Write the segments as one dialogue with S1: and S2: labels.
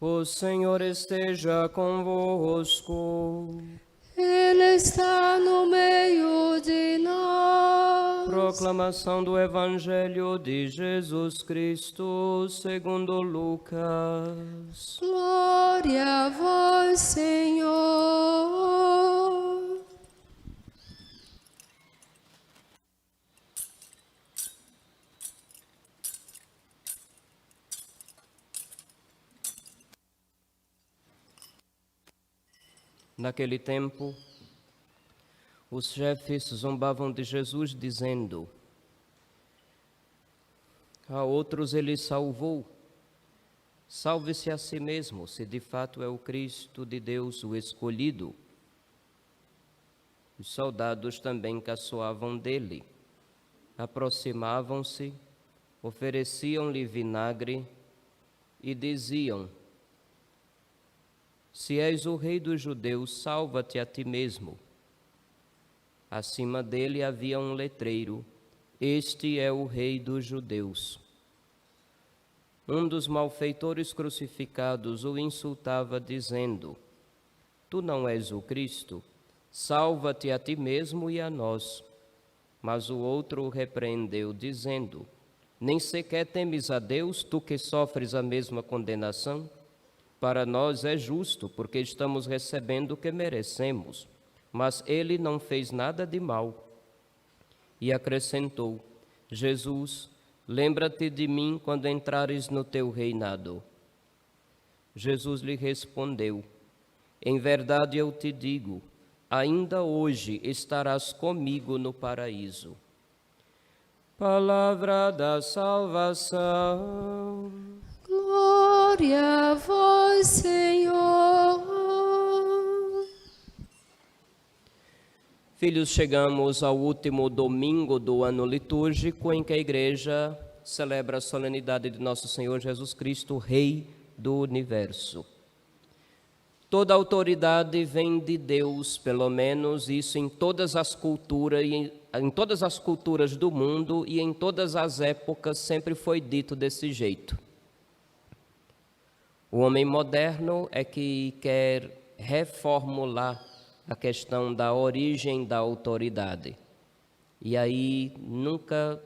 S1: O Senhor esteja convosco.
S2: Ele está no meio de nós.
S1: Proclamação do Evangelho de Jesus Cristo segundo Lucas.
S2: Glória a vós, Senhor.
S1: Naquele tempo, os chefes zombavam de Jesus, dizendo: a outros ele salvou. Salve-se a si mesmo, se de fato é o Cristo de Deus, o escolhido. Os soldados também caçoavam dele. Aproximavam-se, ofereciam-lhe vinagre e diziam: se és o rei dos judeus, salva-te a ti mesmo. Acima dele havia um letreiro: este é o rei dos judeus. Um dos malfeitores crucificados o insultava, dizendo: tu não és o Cristo? Salva-te a ti mesmo e a nós. Mas o outro o repreendeu, dizendo: nem sequer temes a Deus, tu que sofres a mesma condenação? Para nós é justo, porque estamos recebendo o que merecemos. Mas ele não fez nada de mal. E acrescentou: Jesus, lembra-te de mim quando entrares no teu reinado. Jesus lhe respondeu: em verdade eu te digo, ainda hoje estarás comigo no paraíso. Palavra da salvação.
S2: Glória a vós, Senhor.
S1: Filhos, chegamos ao último domingo do ano litúrgico em que a Igreja celebra a solenidade de Nosso Senhor Jesus Cristo, Rei do Universo. Toda autoridade vem de Deus, pelo menos isso em todas as culturas, em todas as culturas do mundo e em todas as épocas sempre foi dito desse jeito. O homem moderno é que quer reformular a questão da origem da autoridade. E aí nunca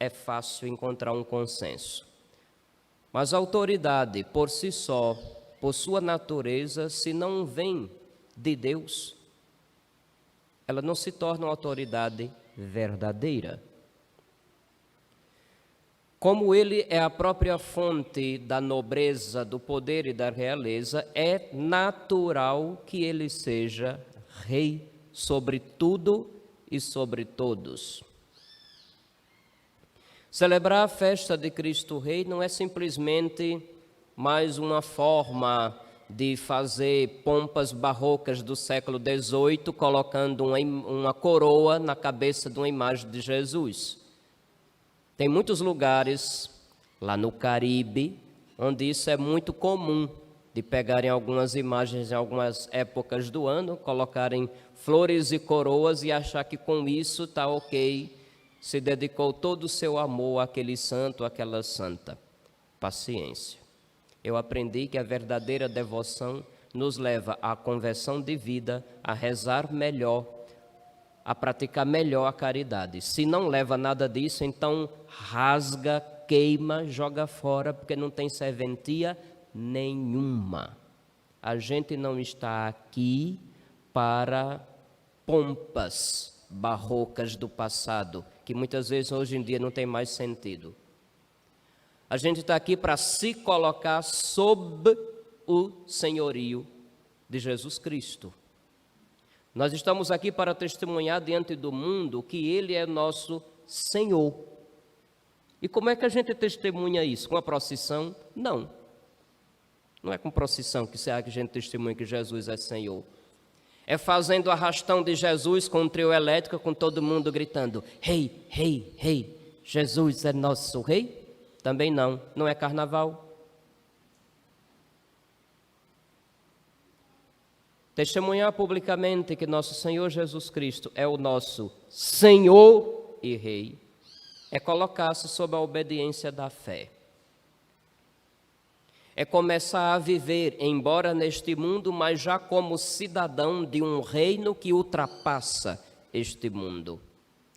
S1: é fácil encontrar um consenso. Mas a autoridade, por si só, por sua natureza, se não vem de Deus, ela não se torna uma autoridade verdadeira. Como ele é a própria fonte da nobreza, do poder e da realeza, é natural que ele seja rei sobre tudo e sobre todos. Celebrar a festa de Cristo Rei não é simplesmente mais uma forma de fazer pompas barrocas do século XVIII, colocando uma coroa na cabeça de uma imagem de Jesus. Tem muitos lugares, lá no Caribe, onde isso é muito comum, de pegarem algumas imagens em algumas épocas do ano, colocarem flores e coroas e achar que com isso está ok, se dedicou todo o seu amor àquele santo, àquela santa. Paciência. Eu aprendi que a verdadeira devoção nos leva à conversão de vida, a rezar melhor, a praticar melhor a caridade. Se não leva nada disso, então rasga, queima, joga fora, porque não tem serventia nenhuma. A gente não está aqui para pompas barrocas do passado, que muitas vezes hoje em dia não tem mais sentido. A gente está aqui para se colocar sob o senhorio de Jesus Cristo. Nós estamos aqui para testemunhar diante do mundo que Ele é nosso Senhor. E como é que a gente testemunha isso? Com a procissão? Não. Não é com procissão que a gente testemunha que Jesus é Senhor. É fazendo o arrastão de Jesus com um trio elétrico, com todo mundo gritando: Rei, Rei, Rei, Jesus é nosso Rei? Também não. Não é carnaval. Testemunhar publicamente que nosso Senhor Jesus Cristo é o nosso Senhor e Rei é colocar-se sob a obediência da fé. É começar a viver, embora neste mundo, mas já como cidadão de um reino que ultrapassa este mundo,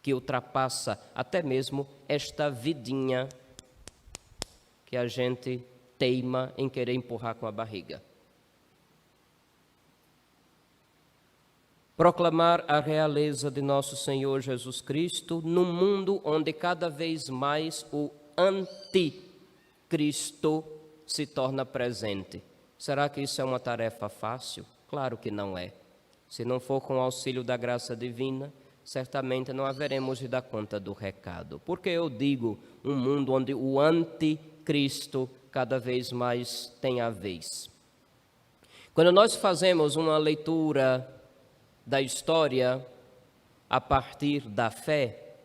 S1: que ultrapassa até mesmo esta vidinha que a gente teima em querer empurrar com a barriga. Proclamar a realeza de nosso Senhor Jesus Cristo num mundo onde cada vez mais o anticristo se torna presente. Será que isso é uma tarefa fácil? Claro que não é. Se não for com o auxílio da graça divina, certamente não haveremos de dar conta do recado. Porque eu digo um mundo onde o anticristo cada vez mais tem a vez. Quando nós fazemos uma leitura da história a partir da fé,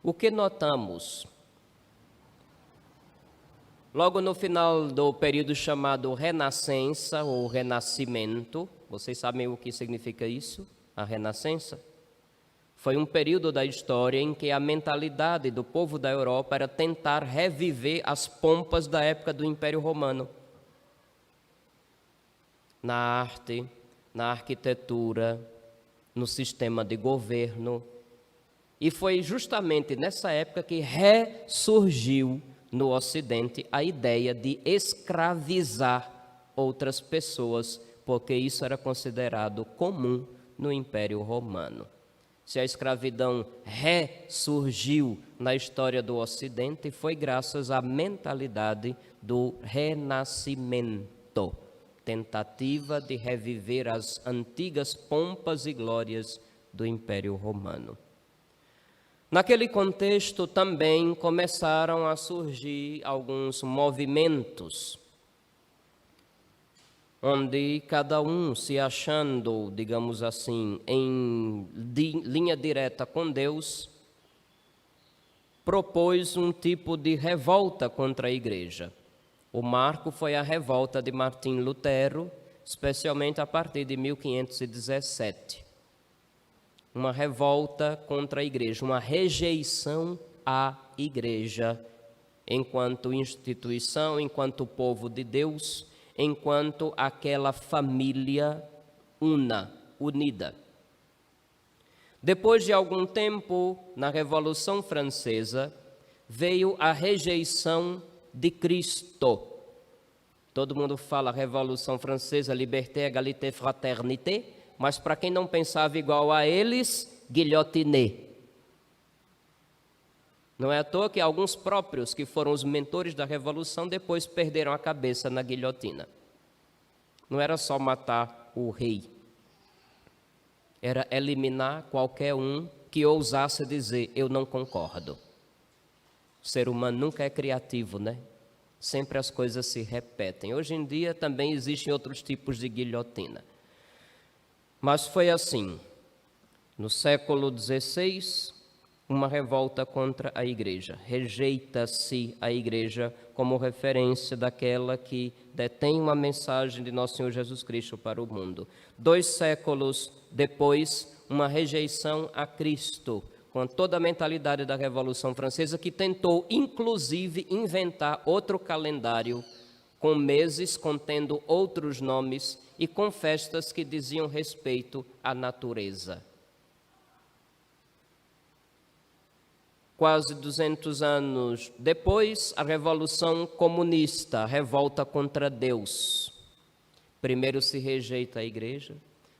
S1: o que notamos? Logo no final do período chamado Renascença ou Renascimento, vocês sabem o que significa isso? A Renascença? Foi um período da história em que a mentalidade do povo da Europa era tentar reviver as pompas da época do Império Romano. Na arte, na arquitetura, no sistema de governo. E foi justamente nessa época que ressurgiu no Ocidente a ideia de escravizar outras pessoas, porque isso era considerado comum no Império Romano. Se a escravidão ressurgiu na história do Ocidente, foi graças à mentalidade do Renascimento, tentativa de reviver as antigas pompas e glórias do Império Romano. Naquele contexto também começaram a surgir alguns movimentos, onde cada um se achando, digamos assim, em linha direta com Deus, propôs um tipo de revolta contra a igreja. O marco foi a revolta de Martim Lutero, especialmente a partir de 1517. Uma revolta contra a igreja, uma rejeição à igreja enquanto instituição, enquanto povo de Deus, enquanto aquela família unida. Depois de algum tempo, na Revolução Francesa, veio a rejeição de Cristo. Todo mundo fala Revolução Francesa, liberté, égalité, fraternité, mas para quem não pensava igual a eles, guilhotiné. Não é à toa que alguns próprios, que foram os mentores da Revolução, depois perderam a cabeça na guilhotina. Não era só matar o rei, era eliminar qualquer um que ousasse dizer, eu não concordo. O ser humano nunca é criativo, né? Sempre as coisas se repetem. Hoje em dia também existem outros tipos de guilhotina. Mas foi assim. No século XVI, uma revolta contra a igreja. Rejeita-se a igreja como referência daquela que detém uma mensagem de nosso Senhor Jesus Cristo para o mundo. 2 séculos depois, uma rejeição a Cristo, com toda a mentalidade da Revolução Francesa, que tentou, inclusive, inventar outro calendário, com meses contendo outros nomes e com festas que diziam respeito à natureza. Quase 200 anos depois, a Revolução Comunista, a revolta contra Deus. Primeiro se rejeita a igreja,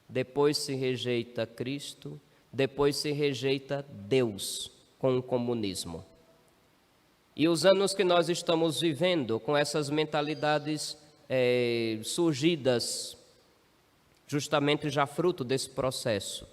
S1: depois se rejeita Cristo, depois se rejeita Deus com o comunismo. E os anos que nós estamos vivendo com essas mentalidades surgidas, justamente já fruto desse processo,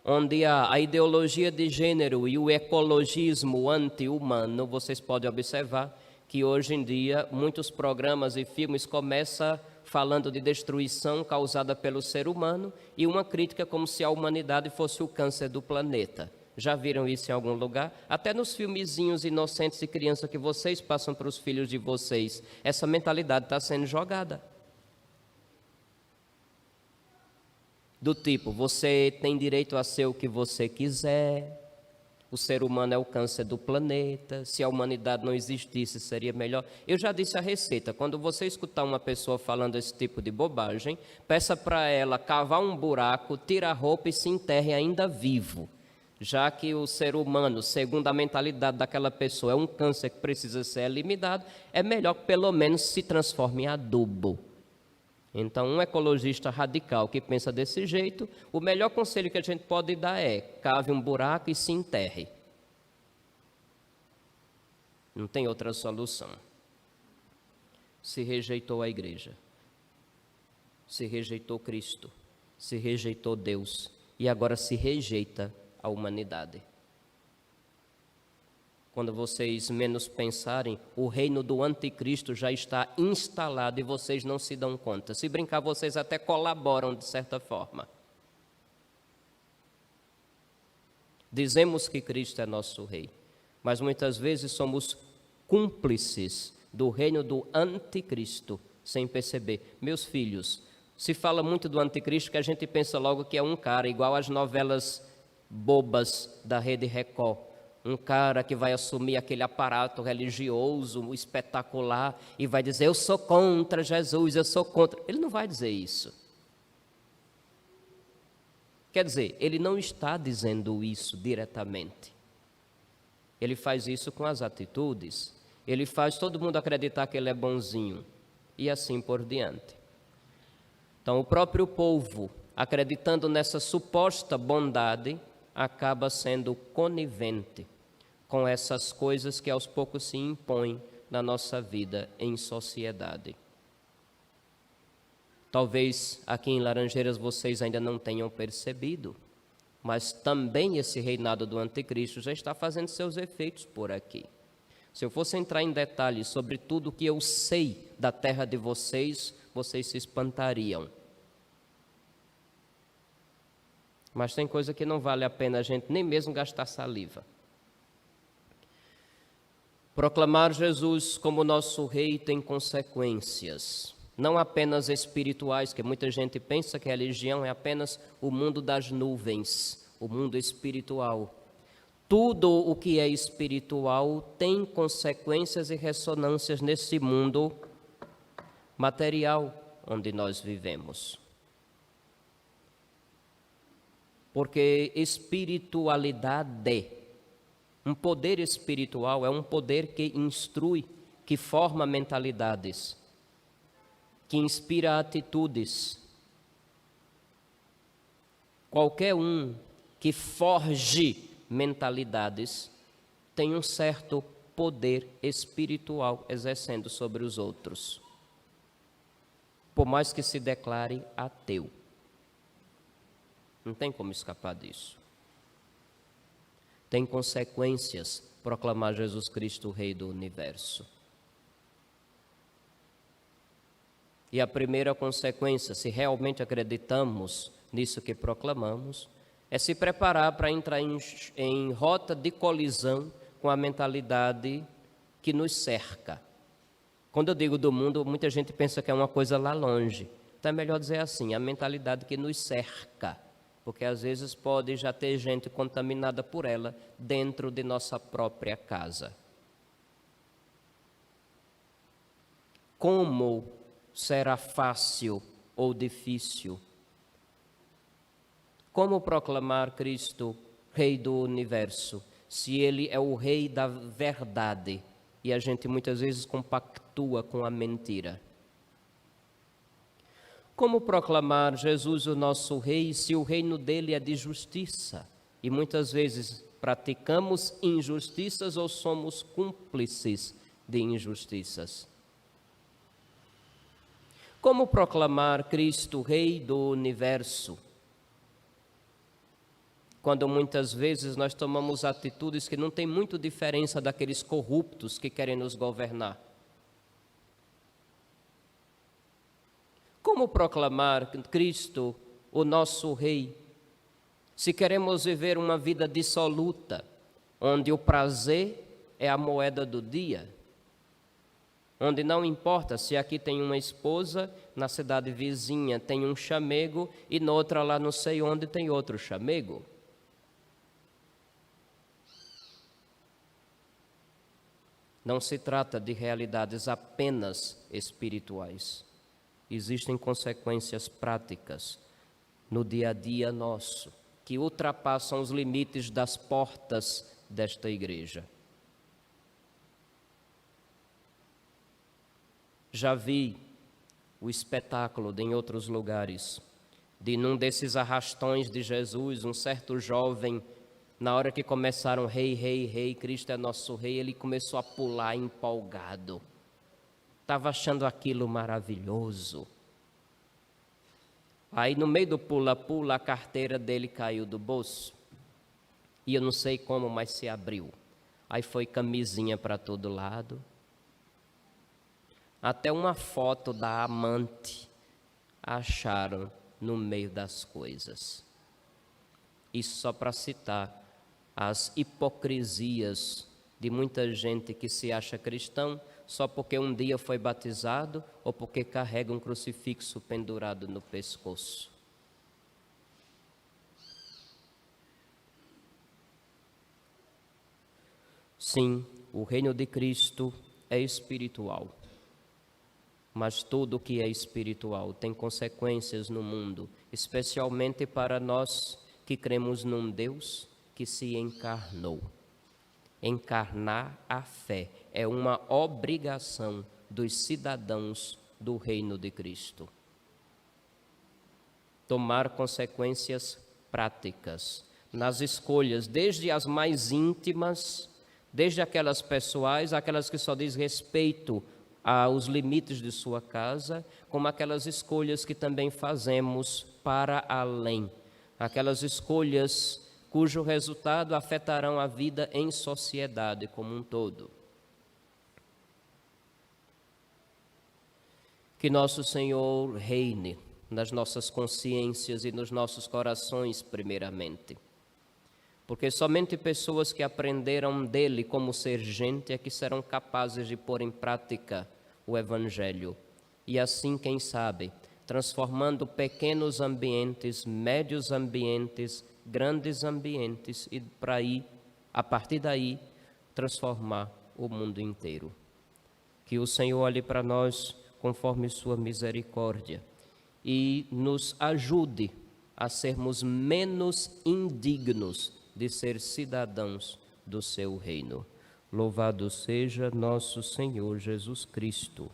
S1: onde a ideologia de gênero e o ecologismo anti-humano, vocês podem observar que hoje em dia muitos programas e filmes começam falando de destruição causada pelo ser humano e uma crítica como se a humanidade fosse o câncer do planeta. Já viram isso em algum lugar? Até nos filmezinhos inocentes de criança que vocês passam para os filhos de vocês, essa mentalidade está sendo jogada. Do tipo, você tem direito a ser o que você quiser, o ser humano é o câncer do planeta, se a humanidade não existisse seria melhor. Eu já disse a receita, quando você escutar uma pessoa falando esse tipo de bobagem, peça para ela cavar um buraco, tira a roupa e se enterre ainda vivo. Já que o ser humano, segundo a mentalidade daquela pessoa, é um câncer que precisa ser eliminado, é melhor que pelo menos se transforme em adubo. Então, um ecologista radical que pensa desse jeito, o melhor conselho que a gente pode dar é: cave um buraco e se enterre. Não tem outra solução. Se rejeitou a igreja, se rejeitou Cristo, se rejeitou Deus e agora se rejeita a humanidade. Quando vocês menos pensarem, o reino do anticristo já está instalado e vocês não se dão conta. Se brincar, vocês até colaboram de certa forma. Dizemos que Cristo é nosso rei, mas muitas vezes somos cúmplices do reino do anticristo, sem perceber. Meus filhos, se fala muito do anticristo que a gente pensa logo que é um cara igual às novelas bobas da Rede Record. Um cara que vai assumir aquele aparato religioso espetacular e vai dizer: eu sou contra Jesus, eu sou contra. Ele não vai dizer isso. Quer dizer, ele não está dizendo isso diretamente. Ele faz isso com as atitudes. Ele faz todo mundo acreditar que ele é bonzinho. E assim por diante. Então, o próprio povo, acreditando nessa suposta bondade, acaba sendo conivente com essas coisas que aos poucos se impõem na nossa vida em sociedade. Talvez aqui em Laranjeiras vocês ainda não tenham percebido, mas também esse reinado do anticristo já está fazendo seus efeitos por aqui. Se eu fosse entrar em detalhes sobre tudo o que eu sei da terra de vocês, vocês se espantariam. Mas tem coisa que não vale a pena a gente nem mesmo gastar saliva. Proclamar Jesus como nosso rei tem consequências, não apenas espirituais, que muita gente pensa que a religião é apenas o mundo das nuvens, o mundo espiritual. Tudo o que é espiritual tem consequências e ressonâncias nesse mundo material onde nós vivemos. Porque espiritualidade, um poder espiritual é um poder que instrui, que forma mentalidades, que inspira atitudes. Qualquer um que forge mentalidades tem um certo poder espiritual exercendo sobre os outros, por mais que se declare ateu. Não tem como escapar disso. Tem consequências proclamar Jesus Cristo, o Rei do Universo. E a primeira consequência, se realmente acreditamos nisso que proclamamos, é se preparar para entrar em rota de colisão com a mentalidade que nos cerca. Quando eu digo do mundo, muita gente pensa que é uma coisa lá longe. Então é melhor dizer assim, a mentalidade que nos cerca. Porque às vezes pode já ter gente contaminada por ela dentro de nossa própria casa. Como será fácil ou difícil? Como proclamar Cristo, Rei do Universo, se Ele é o Rei da verdade e a gente muitas vezes compactua com a mentira? Como proclamar Jesus o nosso Rei se o reino dele é de justiça? E muitas vezes praticamos injustiças ou somos cúmplices de injustiças. Como proclamar Cristo Rei do Universo? Quando muitas vezes nós tomamos atitudes que não têm muito diferença daqueles corruptos que querem nos governar. Como proclamar Cristo, o nosso Rei, se queremos viver uma vida dissoluta, onde o prazer é a moeda do dia, onde não importa se aqui tem uma esposa, na cidade vizinha tem um chamego e noutra lá não sei onde tem outro chamego? Não se trata de realidades apenas espirituais. Existem consequências práticas no dia a dia nosso, que ultrapassam os limites das portas desta igreja. Já vi o espetáculo em outros lugares, de num desses arrastões de Jesus, um certo jovem, na hora que começaram rei, rei, rei, Cristo é nosso rei, ele começou a pular empolgado. Estava achando aquilo maravilhoso. Aí no meio do pula-pula, a carteira dele caiu do bolso. E eu não sei como, mas se abriu. Aí foi camisinha para todo lado. Até uma foto da amante acharam no meio das coisas. Isso só para citar as hipocrisias de muita gente que se acha cristão só porque um dia foi batizado ou porque carrega um crucifixo pendurado no pescoço. Sim, o reino de Cristo é espiritual. Mas tudo que é espiritual tem consequências no mundo, especialmente para nós que cremos num Deus que se encarnou. Encarnar a fé é uma obrigação dos cidadãos do reino de Cristo. Tomar consequências práticas nas escolhas, desde as mais íntimas, desde aquelas pessoais, aquelas que só diz respeito aos limites de sua casa, como aquelas escolhas que também fazemos para além, aquelas escolhas cujo resultado afetarão a vida em sociedade como um todo. Que nosso Senhor reine nas nossas consciências e nos nossos corações primeiramente, porque somente pessoas que aprenderam dele como ser gente é que serão capazes de pôr em prática o Evangelho. E assim, quem sabe, transformando pequenos ambientes, médios ambientes, grandes ambientes e para aí, a partir daí, transformar o mundo inteiro. Que o Senhor olhe para nós conforme sua misericórdia e nos ajude a sermos menos indignos de ser cidadãos do seu reino. Louvado seja nosso Senhor Jesus Cristo.